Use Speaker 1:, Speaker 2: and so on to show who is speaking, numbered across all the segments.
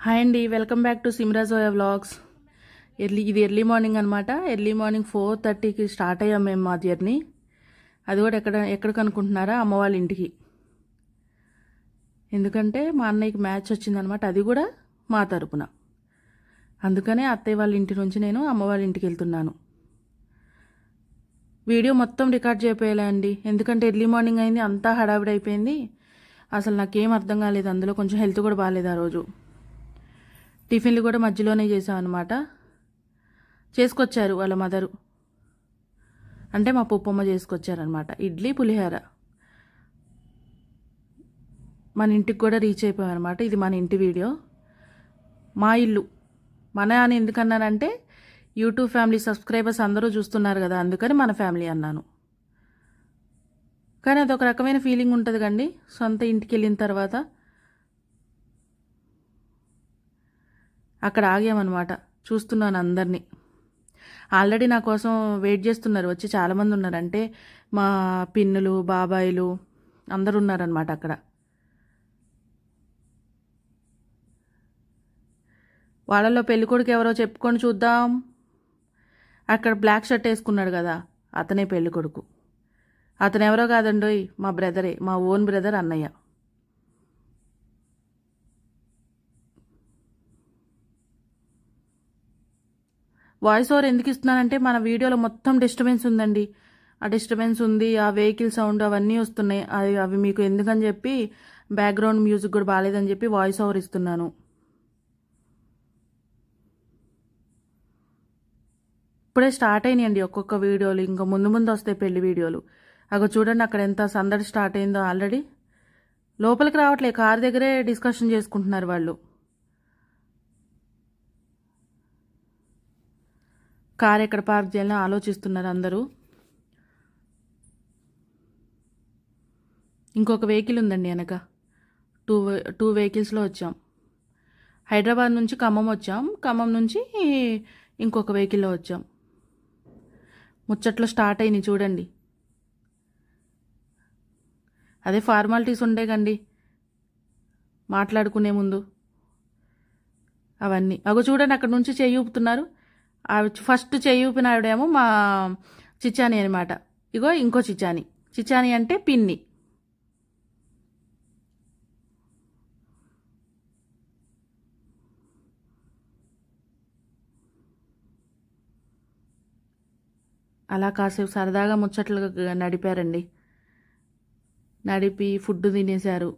Speaker 1: Hi అండి, welcome back to సిమ్రాజోయా vlogs. ఇది early morning అనమాట. ఎర్లీ మార్నింగ్ 4:30కి స్టార్ట్ అయ్యాం మేము మా జర్నీ. అది కూడా ఎక్కడికి అనుకుంటున్నారా? అమ్మ వాళ్ళ ఇంటికి. ఎందుకంటే మా అన్నయ్యకి మ్యాచ్ వచ్చిందనమాట, అది కూడా మా తరపున. అందుకనే అత్తయ్య వాళ్ళ ఇంటి నుంచి నేను అమ్మ వాళ్ళ ఇంటికి వెళ్తున్నాను. వీడియో మొత్తం రికార్డ్ చేయపోయేలా అండి, ఎందుకంటే ఎర్లీ మార్నింగ్ అయింది, అంతా హడావిడి అయిపోయింది. అసలు నాకేం అర్థం కాలేదు. అందులో కొంచెం హెల్త్ కూడా బాగాలేదు ఆ రోజు. టిఫిన్లు కూడా మధ్యలోనే చేసామన్నమాట. చేసుకొచ్చారు వాళ్ళ మదరు, అంటే మా పుప్పమ్మ చేసుకొచ్చారనమాట. ఇడ్లీ పులిహోర. మన ఇంటికి కూడా రీచ్ అయిపోయామన్నమాట. ఇది మన ఇంటి వీడియో. మా ఇల్లు మన అని ఎందుకన్నానంటే, యూట్యూబ్ ఫ్యామిలీ సబ్స్క్రైబర్స్ అందరూ చూస్తున్నారు కదా, అందుకని మన ఫ్యామిలీ అన్నాను. కానీ అదొక రకమైన ఫీలింగ్ ఉంటుంది కండి సొంత ఇంటికి వెళ్ళిన తర్వాత. అక్కడ ఆగామన్నమాట. చూస్తున్నాను అందరినీ. ఆల్రెడీ నా కోసం వెయిట్ చేస్తున్నారు, వచ్చి చాలామంది ఉన్నారు. అంటే మా పిన్నులు, బాబాయిలు అందరూ ఉన్నారనమాట అక్కడ. వాళ్ళలో పెళ్ళికొడుకు ఎవరో చెప్పుకొని చూద్దాం. అక్కడ బ్లాక్ షర్ట్ వేసుకున్నాడు కదా, అతనే పెళ్ళికొడుకు. అతను ఎవరో కాదండోయ్, మా బ్రదరే, మా ఓన్ బ్రదర్ అన్నయ్య. వాయిస్ ఓవర్ ఎందుకు ఇస్తున్నానంటే, మన వీడియోలో మొత్తం డిస్టర్బెన్స్ ఉందండి. ఆ డిస్టర్బెన్స్ ఉంది, ఆ వెహికల్ సౌండ్ అవన్నీ వస్తున్నాయి. అవి మీకు ఎందుకని చెప్పి, బ్యాక్గ్రౌండ్ మ్యూజిక్ కూడా బాగాలేదని చెప్పి వాయిస్ ఓవర్ ఇస్తున్నాను. ఇప్పుడే స్టార్ట్ అయినాయండి ఒక్కొక్క వీడియోలు, ఇంకా ముందు ముందు వస్తాయి పెళ్లి వీడియోలు. అగో చూడండి అక్కడ ఎంత సందడి స్టార్ట్ అయిందో ఆల్రెడీ. లోపలికి రావట్లే, కారు దగ్గరే డిస్కషన్ చేసుకుంటున్నారు వాళ్ళు. కార్ ఎక్కడ పార్క్ చేయాలని ఆలోచిస్తున్నారు అందరూ. ఇంకొక వెహికల్ ఉందండి వెనక. టూ వెహికల్స్లో వచ్చాం. హైదరాబాద్ నుంచి ఖమ్మం వచ్చాం, ఖమ్మం నుంచి ఇంకొక వెహికల్లో వచ్చాం. ముచ్చట్లో స్టార్ట్ అయినాయి చూడండి. అదే ఫార్మాలిటీస్ ఉండే కండి మాట్లాడుకునే ముందు అవన్నీ. అగో చూడండి అక్కడ నుంచి చెయ్యి ఊపుతున్నారు. ఫస్ట్ చెయ్యి ఊపిన ఆవిడేమో మా చిచ్చాని అనమాట. ఇగో ఇంకో చిచ్చాని. చిచ్చాని అంటే పిన్ని. అలా కాసేపు సరదాగా ముచ్చట్లు నడిపారండి. నడిపి ఫుడ్ తినేశారు.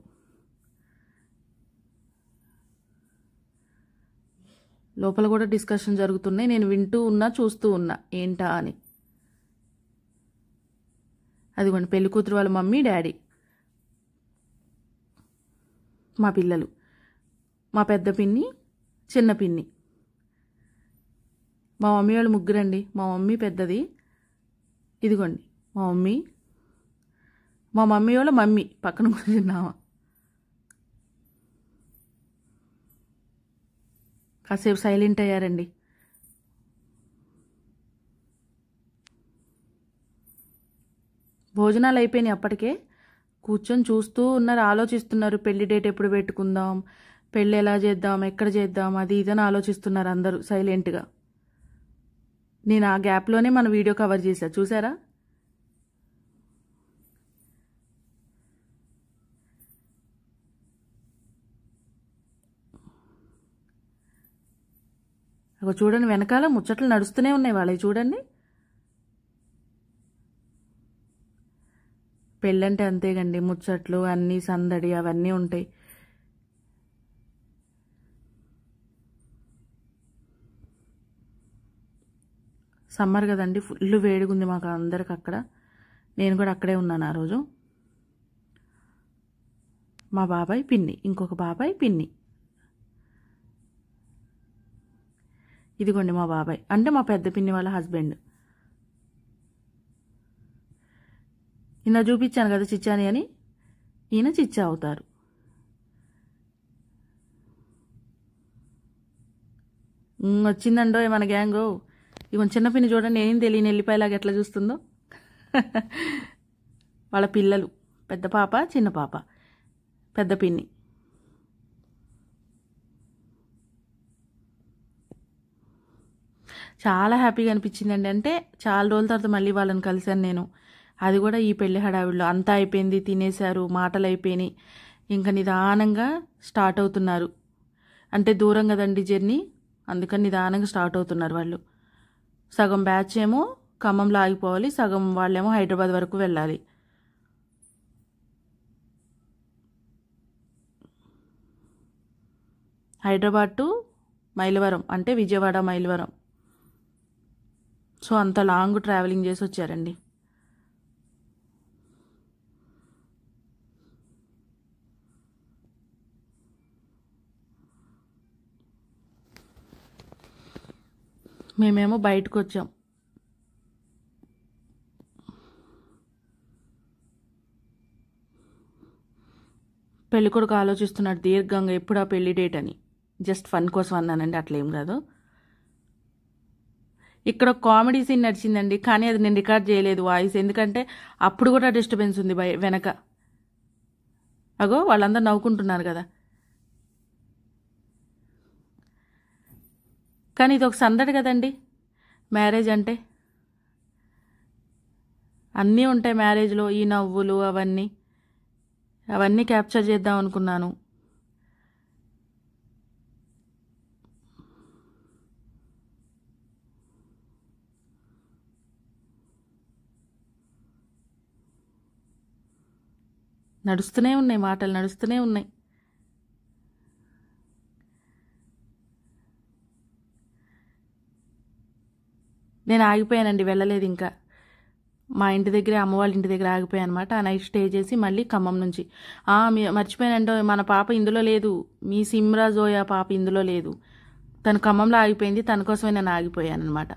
Speaker 1: లోపల కూడా డిస్కషన్ జరుగుతున్నాయి. నేను వింటూ ఉన్నా, చూస్తూ ఉన్నా ఏంటా అని. అదిగోండి పెళ్లి కూతురు వాళ్ళ మమ్మీ, డాడీ, మా పిల్లలు, మా పెద్ద పిన్ని, చిన్న పిన్ని. మా మమ్మీ వాళ్ళు ముగ్గురండి. మా మమ్మీ పెద్దది. ఇదిగోండి మా మమ్మీ. మా మమ్మీ వాళ్ళ మమ్మీ పక్కన కూర్చున్నామా. కాసేపు సైలెంట్ అయ్యారండి. భోజనాలు అయిపోయినాయి అప్పటికే. కూర్చొని చూస్తూ ఉన్నారు, ఆలోచిస్తున్నారు. పెళ్లి డేట్ ఎప్పుడు పెట్టుకుందాం, పెళ్ళి ఎలా చేద్దాం, ఎక్కడ చేద్దాం, అది ఇదని ఆలోచిస్తున్నారు అందరూ సైలెంట్గా. నేను ఆ గ్యాప్లోనే మన వీడియో కవర్ చేశా, చూసారా? అక్కడ చూడండి వెనకాల ముచ్చట్లు నడుస్తూనే ఉన్నాయి వాళ్ళవి. చూడండి పెళ్ళంటే అంతేగండి, ముచ్చట్లు అన్నీ, సందడి అవన్నీ ఉంటాయి. సమ్మర్ కదండి, ఫుల్ వేడిగా ఉంది మాకు అందరికి అక్కడ. నేను కూడా అక్కడే ఉన్నాను ఆ రోజు. మా బాబాయ్ పిన్ని, ఇంకొక బాబాయ్ పిన్ని. ఇదిగోండి మా బాబాయ్ అంటే మా పెద్ద పిన్ని వాళ్ళ హస్బెండ్. నిన్న చూపించాను కదా చిచ్చాని అని, ఈయన చిచ్చా అవుతారు. వచ్చిందండో మన గ్యాంగో. ఇవన్న చిన్న పిన్ని చూడండి, ఏం తెలియని వెళ్ళిపోయేలాగా ఎట్లా చూస్తుందో. వాళ్ళ పిల్లలు, పెద్ద పాప, చిన్న పాప, పెద్ద పిన్ని. చాలా హ్యాపీగా అనిపించిందండి. అంటే చాలా రోజుల తర్వాత మళ్ళీ వాళ్ళని కలిశాను నేను. అది కూడా ఈ పెళ్లి హడావిడిలో. అంతా అయిపోయింది, తినేశారు, మాటలు అయిపోయినాయి, ఇంకా నిదానంగా స్టార్ట్ అవుతున్నారు. అంటే దూరం కదండి జర్నీ, అందుకని నిదానంగా స్టార్ట్ అవుతున్నారు వాళ్ళు. సగం బ్యాచ్ ఏమో ఖమ్మంలో ఆగిపోవాలి, సగం వాళ్ళేమో హైదరాబాద్ వరకు వెళ్ళాలి. హైదరాబాద్ టు మైలవరం, అంటే విజయవాడ మైలవరం. సో అంత లాంగ్ ట్రావెలింగ్ చేసి వచ్చారండి. మేమేమో బయటకు వచ్చాం. పెళ్ళికొడుకు ఆలోచిస్తున్నాడు దీర్ఘంగా ఎప్పుడు ఆ పెళ్లి డేట్ అని. జస్ట్ ఫన్ కోసం అన్నానండి, అట్లేం కాదు. ఇక్కడ కామెడీ సీన్ నడిచిందండి, కానీ అది నేను రికార్డ్ చేయలేదు వాయిస్, ఎందుకంటే అప్పుడు కూడా డిస్టర్బెన్స్ ఉంది వెనక. అగో వాళ్ళందరూ నవ్వుకుంటున్నారు కదా. కానీ ఇది ఒక సందడి కదండి మ్యారేజ్ అంటే. అన్నీ ఉంటాయి మ్యారేజ్లో, ఈ నవ్వులు అవన్నీ క్యాప్చర్ చేద్దాం అనుకున్నాను. నడుస్తూనే ఉన్నాయి, మాటలు నడుస్తూనే ఉన్నాయి. నేను ఆగిపోయానండి, వెళ్ళలేదు ఇంకా. మా ఇంటి దగ్గరే, అమ్మ వాళ్ళ ఇంటి దగ్గర ఆగిపోయాను అనమాట. ఆ నైట్ స్టే చేసి మళ్ళీ ఖమ్మం నుంచి మర్చిపోయానంటే, మన పాప ఇందులో లేదు, మీ సిమ్రా జోయా పాప ఇందులో లేదు. తను ఖమ్మంలో ఆగిపోయింది, తన కోసమే నేను ఆగిపోయాను అనమాట.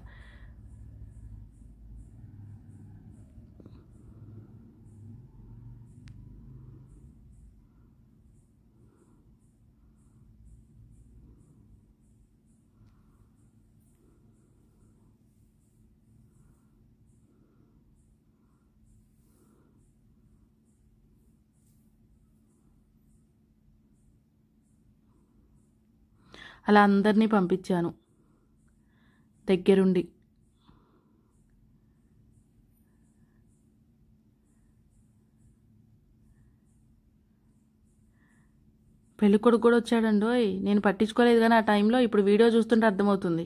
Speaker 1: అలా అందరినీ పంపించాను దగ్గరుండి. పెళ్ళికొడుకు కూడా వచ్చాడండోయ్, నేను పట్టించుకోలేదు కానీ ఆ టైంలో ఇప్పుడు వీడియో చూస్తుంటే అర్థమవుతుంది.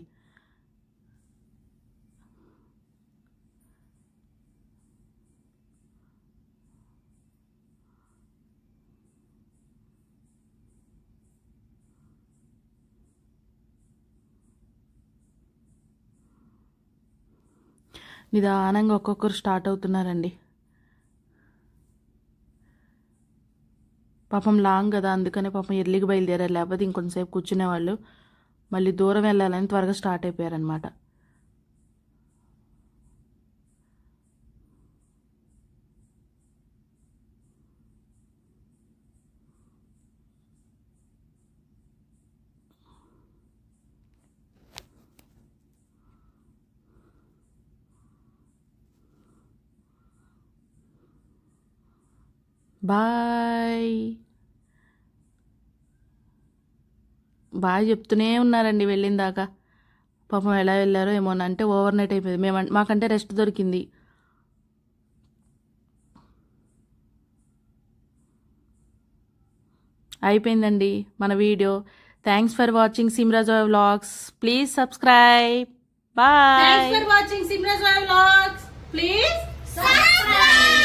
Speaker 1: నిదానంగా ఒక్కొక్కరు స్టార్ట్ అవుతున్నారండి. పాపం లాంగ్ కదా, అందుకనే పాపం ఎర్లీకి బయలుదేరారు, లేకపోతే ఇంకొంతసేపు కూర్చునేవాళ్ళు. మళ్ళీ దూరం వెళ్ళాలని త్వరగా స్టార్ట్ అయిపోయారనమాట. బాయ్ బాయ్ చెప్తూనే ఉన్నారండి వెళ్ళిన దాకా. పాపం ఎలా వెళ్ళారో ఏమో, అంటే ఓవర్ నైట్ అయిపోయింది. మాకంటే రెస్ట్ దొరికింది. అయిపోయిందండి మన వీడియో. Thanks for watching Simra Zoya vlogs. Please subscribe. Bye.
Speaker 2: Thanks for watching Simra's Vlogs. Please subscribe.